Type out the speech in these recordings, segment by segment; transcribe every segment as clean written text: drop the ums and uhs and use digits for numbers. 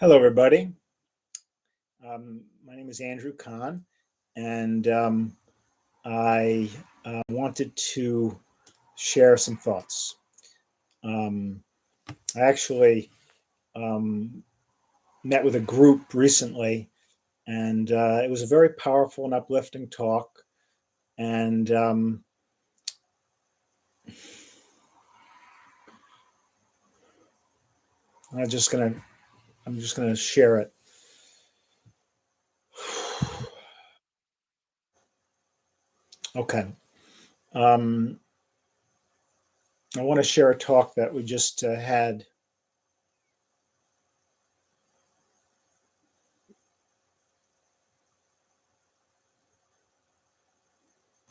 Hello, everybody. My name is Andrew Kahn, and I wanted to share some thoughts. Um, I actually um, met with a group recently, and it was a very powerful and uplifting talk. And I'm just gonna share it. Okay. Um, I want to share a talk that we just had.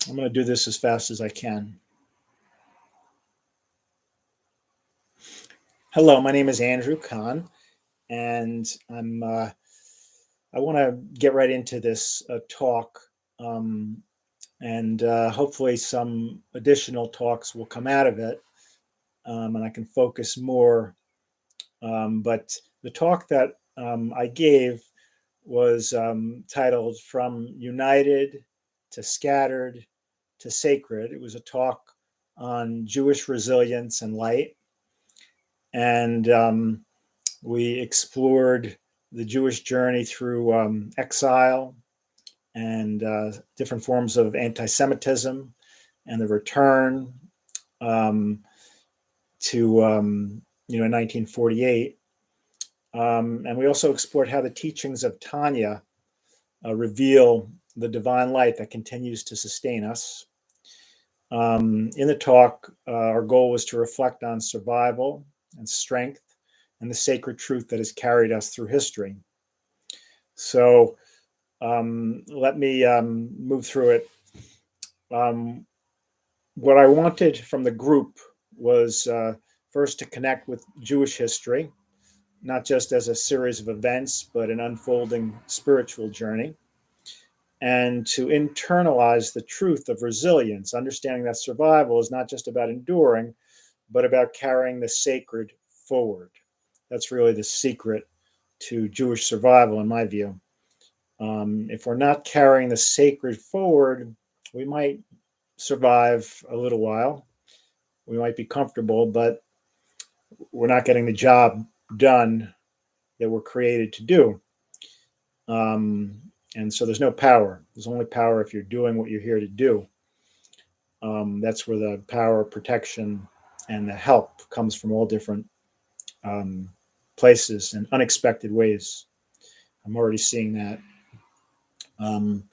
I'm going to do this as fast as I can. Hello, my name is Andrew Kahn, and I want to get right into this talk, um, and hopefully some additional talks will come out of it, and I can focus more. But the talk that I gave was titled "From United to Scattered to Sacred." It was a talk on Jewish resilience and light, and we explored the Jewish journey through exile and different forms of anti-Semitism and the return um, to 1948. And we also explored how the teachings of Tanya reveal the divine light that continues to sustain us. In the talk, our goal was to reflect on survival and strength and the sacred truth that has carried us through history. So let me move through it. What I wanted from the group was first to connect with Jewish history, not just as a series of events, but an unfolding spiritual journey, and to internalize the truth of resilience, understanding that survival is not just about enduring, but about carrying the sacred forward. That's really the secret to Jewish survival, in my view. If we're not carrying the sacred forward, we might survive a little while. We might be comfortable, but we're not getting the job done that we're created to do. And so there's no power. There's only power if you're doing what you're here to do. That's where the power, protection, and the help comes from all different places and unexpected ways. I'm already seeing that. Um,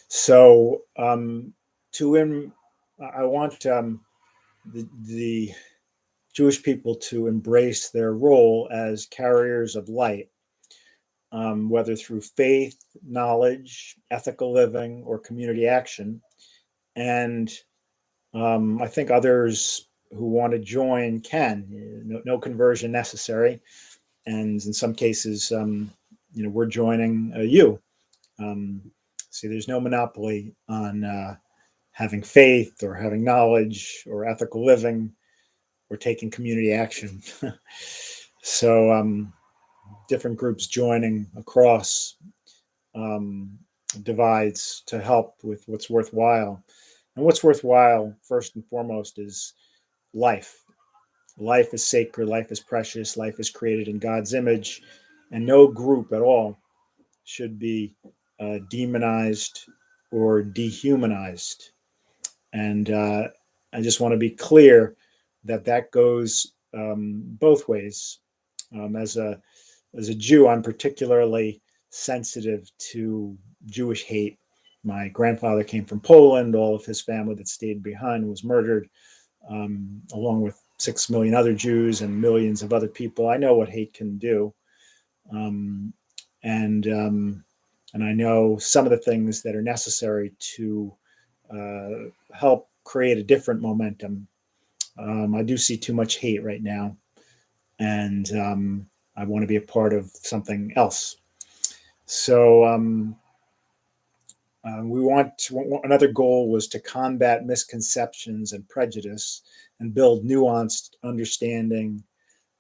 so I want the Jewish people to embrace their role as carriers of light, whether through faith, knowledge, ethical living, or community action. And I think others who want to join can. No conversion necessary. And in some cases, we're joining you. See, there's no monopoly on having faith or having knowledge or ethical living or taking community action. So different groups joining across divides to help with what's worthwhile. And what's worthwhile, first and foremost, is life. Life is sacred, life is precious, life is created in God's image, and no group at all should be demonized or dehumanized. And I just want to be clear that that goes both ways. As a Jew, I'm particularly sensitive to Jewish hate. My grandfather came from Poland. All of his family that stayed behind was murdered, along with 6 million other Jews and millions of other people. I know what hate can do, um, and and I know some of the things that are necessary to help create a different momentum. I do see too much hate right now, and I want to be a part of something else. So another goal was to combat misconceptions and prejudice and build nuanced understanding,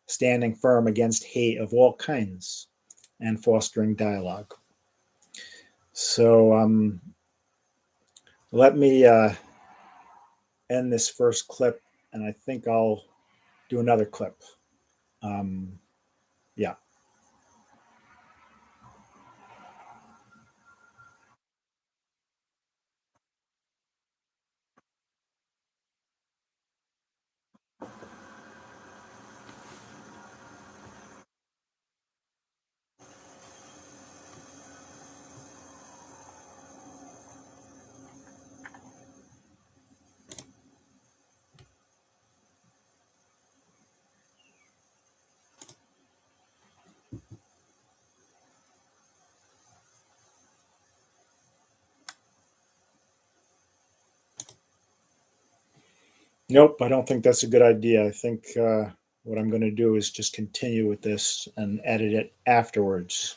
standing firm against hate of all kinds. and fostering dialogue. So let me end this first clip, and I think I'll do another clip. Yeah. Nope, I don't think that's a good idea. I think what I'm going to do is just continue with this and edit it afterwards.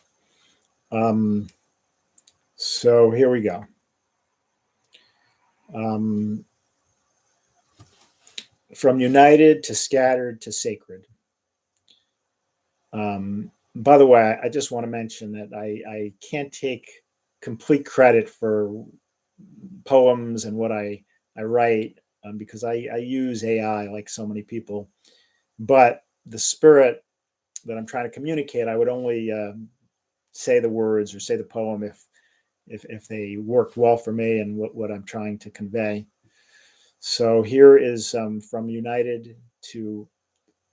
So here we go. From united to scattered to sacred. By the way, I just want to mention that I can't take complete credit for poems and what I write because I use AI like so many people. But the spirit that I'm trying to communicate, I would only say the words or say the poem if they work well for me and what I'm trying to convey. So here is from united to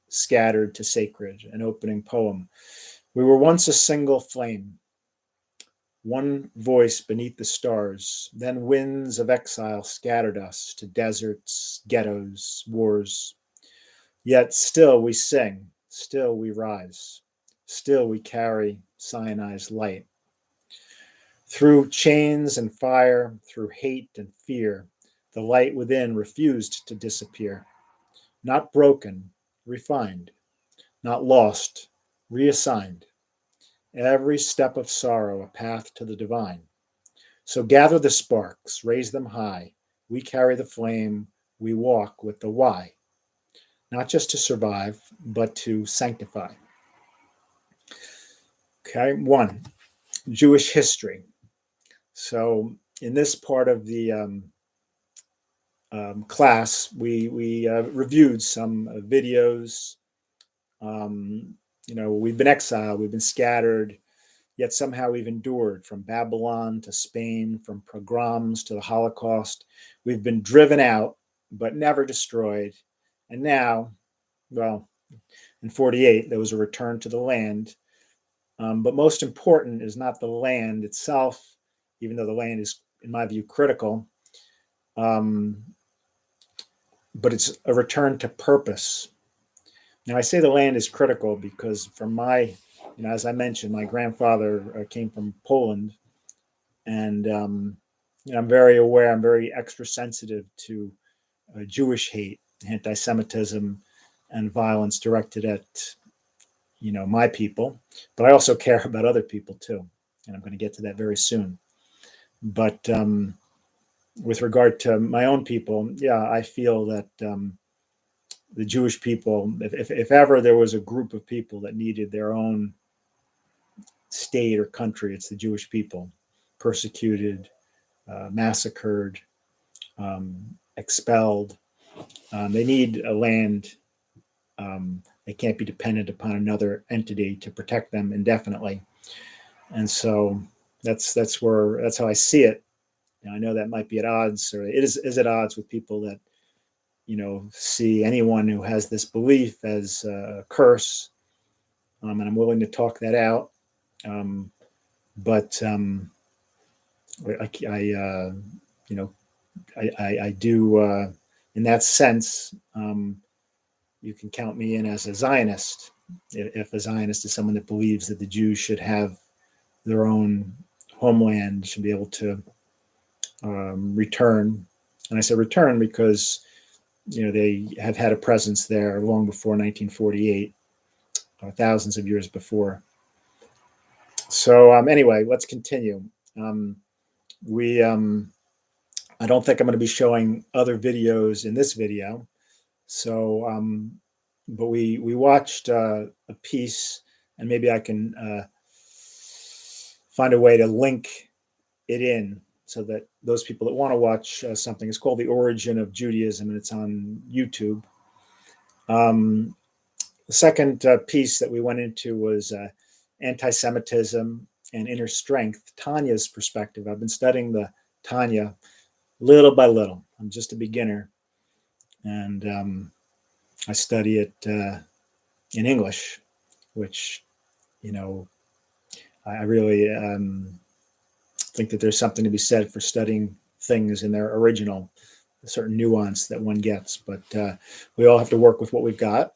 scattered to sacred, an opening poem. We were once a single flame, one voice beneath the stars. Then winds of exile scattered us to deserts, ghettos, wars. Yet still we sing, still we rise, still we carry Sinai's light. Through chains and fire, through hate and fear, the light within refused to disappear. Not broken, refined, not lost, reassigned. Every step of sorrow a path to the divine. So gather the sparks, raise them high. We carry the flame, we walk with the why. Not just to survive, but to sanctify. Okay, 1, Jewish history. So in this part of the class, we reviewed some videos. We've been exiled, we've been scattered, yet somehow we've endured from Babylon to Spain, from pogroms to the Holocaust. We've been driven out, but never destroyed. And now, well, in 48, there was a return to the land. But most important is not the land itself, even though the land is, in my view, critical. But it's a return to purpose. Now, I say the land is critical because from my, as I mentioned, my grandfather came from Poland. And, I'm very aware, I'm very extra sensitive to Jewish hate, anti-Semitism, and violence directed at, my people. But I also care about other people too. And I'm going to get to that very soon. But with regard to my own people, yeah, I feel that the Jewish people, if ever there was a group of people that needed their own state or country, it's the Jewish people, persecuted, massacred, expelled. They need a land. They can't be dependent upon another entity to protect them indefinitely. And so that's how I see it. Now, I know that might be at odds, or it is at odds with people that see anyone who has this belief as a curse, and I'm willing to talk that out. But I do in that sense. You can count me in as a Zionist. If a Zionist is someone that believes that the Jews should have their own homeland, should be able to return. And I say return because they have had a presence there long before 1948, thousands of years before. So anyway, let's continue. I don't think I'm going to be showing other videos in this video. So, but we watched a piece, and maybe I can find a way to link it in so that those people that want to watch something, it's called The Origin of Judaism, and it's on YouTube. The second piece that we went into was anti-Semitism and inner strength, Tanya's perspective. I've been studying the Tanya little by little. I'm just a beginner, and I study it in English, which, I really think that there's something to be said for studying things in their original, a certain nuance that one gets. But we all have to work with what we've got.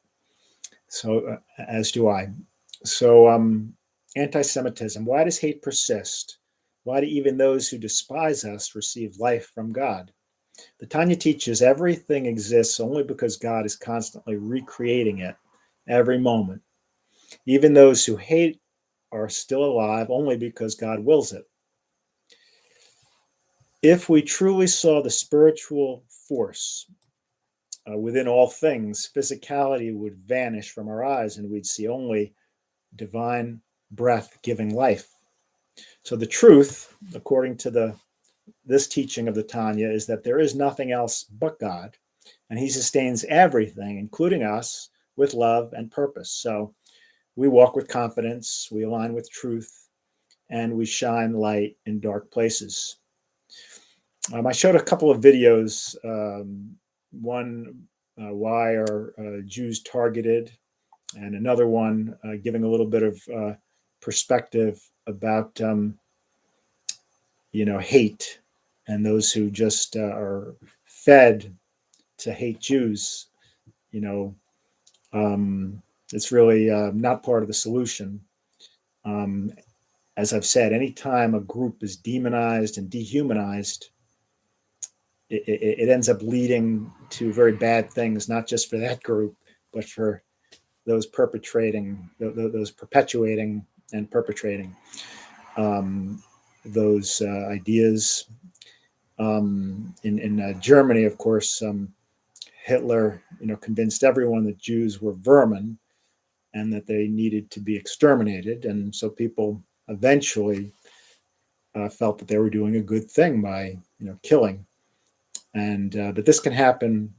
So, as do I. So, anti-Semitism. Why does hate persist? Why do even those who despise us receive life from God? The Tanya teaches everything exists only because God is constantly recreating it every moment. Even those who hate are still alive only because God wills it. If we truly saw the spiritual force within all things, physicality would vanish from our eyes and we'd see only divine breath giving life. So the truth, according to this teaching of the Tanya, is that there is nothing else but God, and he sustains everything, including us, with love and purpose. So we walk with confidence, we align with truth, and we shine light in dark places. I showed a couple of videos. One, why are Jews targeted? And another one giving a little bit of perspective about, hate and those who just are fed to hate Jews. It's really not part of the solution. As I've said, anytime a group is demonized and dehumanized, it ends up leading to very bad things, not just for that group, but for those perpetrating, those perpetuating and perpetrating those ideas. In Germany, of course, Hitler, convinced everyone that Jews were vermin and that they needed to be exterminated, and so people eventually felt that they were doing a good thing by, killing. And but this can happen,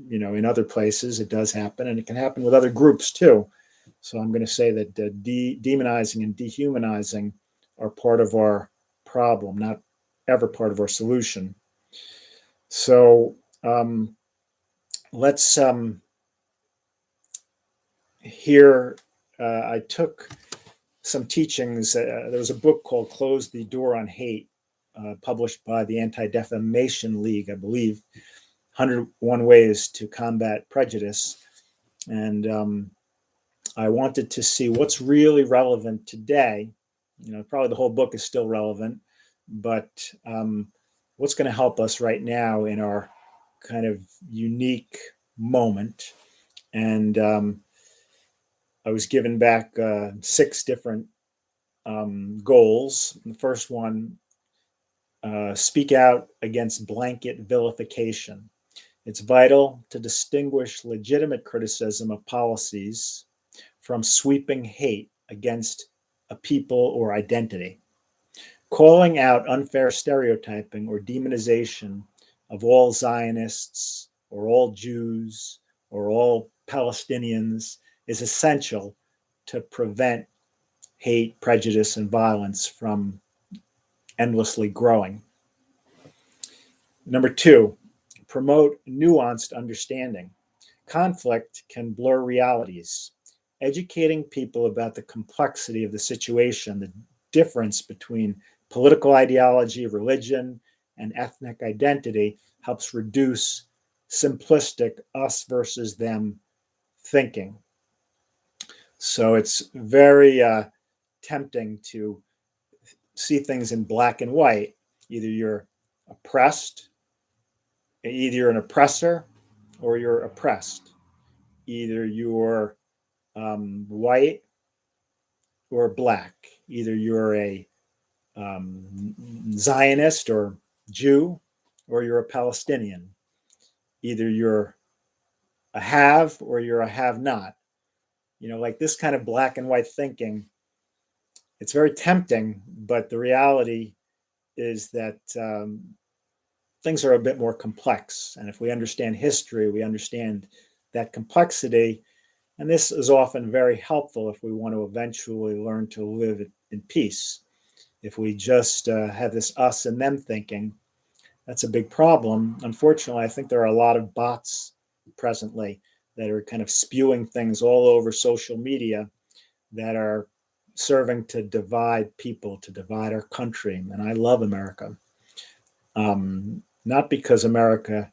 in other places. It does happen, and it can happen with other groups too. So I'm going to say that demonizing and dehumanizing are part of our problem, not ever part of our solution. So let's here. I took some teachings. There was a book called "Close the Door on Hate," published by the Anti-Defamation League, I believe. 101 Ways to Combat Prejudice, and I wanted to see what's really relevant today. Probably the whole book is still relevant, but what's going to help us right now in our kind of unique moment. And I was given back 6 different goals. The first one, speak out against blanket vilification. It's vital to distinguish legitimate criticism of policies from sweeping hate against a people or identity. Calling out unfair stereotyping or demonization of all Zionists or all Jews or all Palestinians is essential to prevent hate, prejudice, and violence from endlessly growing. Number 2, promote nuanced understanding. Conflict can blur realities. Educating people about the complexity of the situation, the difference between political ideology, religion, and ethnic identity helps reduce simplistic us versus them thinking. So it's very tempting to see things in black and white. Either you're oppressed, either you're an oppressor or you're oppressed. Either you're white or black. Either you're a Zionist or Jew, or you're a Palestinian. Either you're a have or you're a have not. Like this kind of black and white thinking It's very tempting, but the reality is that things are a bit more complex. And if we understand history, we understand that complexity. And this is often very helpful if we want to eventually learn to live in peace. If we just have this us and them thinking, that's a big problem. Unfortunately, I think there are a lot of bots presently that are kind of spewing things all over social media that are serving to divide people, to divide our country. And I love America. Not because America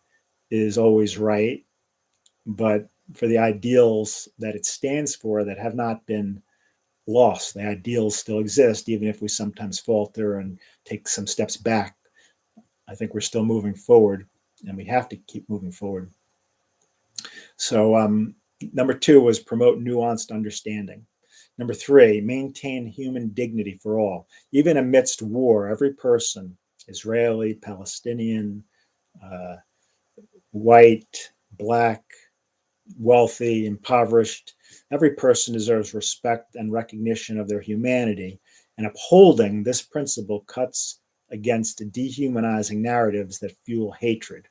is always right, but for the ideals that it stands for that have not been lost. The ideals still exist, even if we sometimes falter and take some steps back. I think we're still moving forward, and we have to keep moving forward. So, number 2 was promote nuanced understanding. Number 3, maintain human dignity for all. Even amidst war, every person, Israeli, Palestinian, white, black, wealthy, impoverished, every person deserves respect and recognition of their humanity. And upholding this principle cuts against dehumanizing narratives that fuel hatred.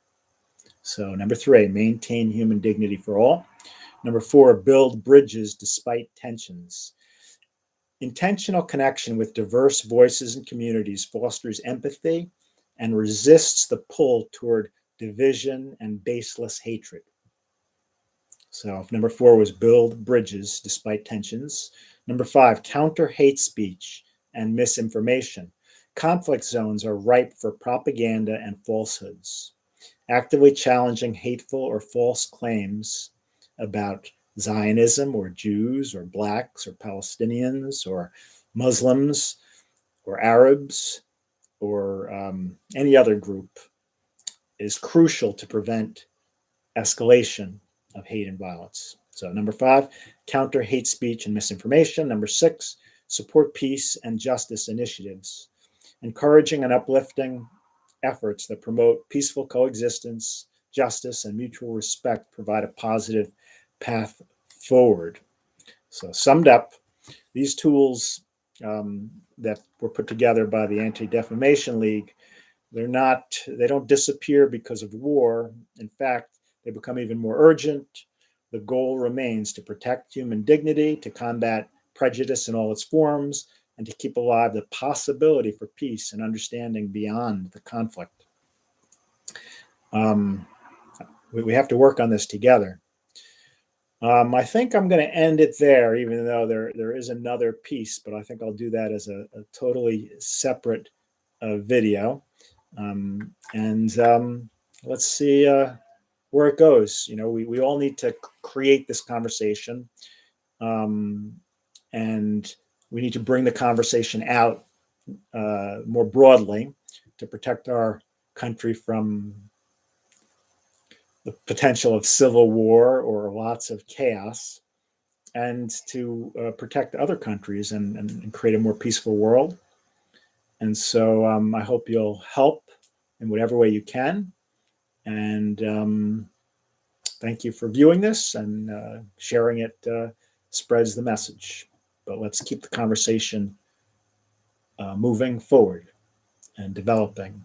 So, number 3, maintain human dignity for all. Number 4, build bridges despite tensions. Intentional connection with diverse voices and communities fosters empathy and resists the pull toward division and baseless hatred. So, number 4 was build bridges despite tensions. Number 5, counter hate speech and misinformation. Conflict zones are ripe for propaganda and falsehoods. Actively challenging hateful or false claims about Zionism or Jews or blacks or Palestinians or Muslims or Arabs or any other group is crucial to prevent escalation of hate and violence. So, number 5, counter hate speech and misinformation. Number 6, support peace and justice initiatives, encouraging and uplifting efforts that promote peaceful coexistence, justice, and mutual respect provide a positive path forward. So, summed up, these tools that were put together by the Anti-Defamation League, they don't disappear because of war. In fact, they become even more urgent. The goal remains to protect human dignity, to combat prejudice in all its forms, and to keep alive the possibility for peace and understanding beyond the conflict. We have to work on this together. I think I'm going to end it there, even though there is another piece, but I think I'll do that as a totally separate video. Let's see where it goes. We all need to create this conversation, and we need to bring the conversation out more broadly to protect our country from the potential of civil war or lots of chaos, and to protect other countries and create a more peaceful world. And so I hope you'll help in whatever way you can. And thank you for viewing this, and sharing it spreads the message. But let's keep the conversation moving forward and developing.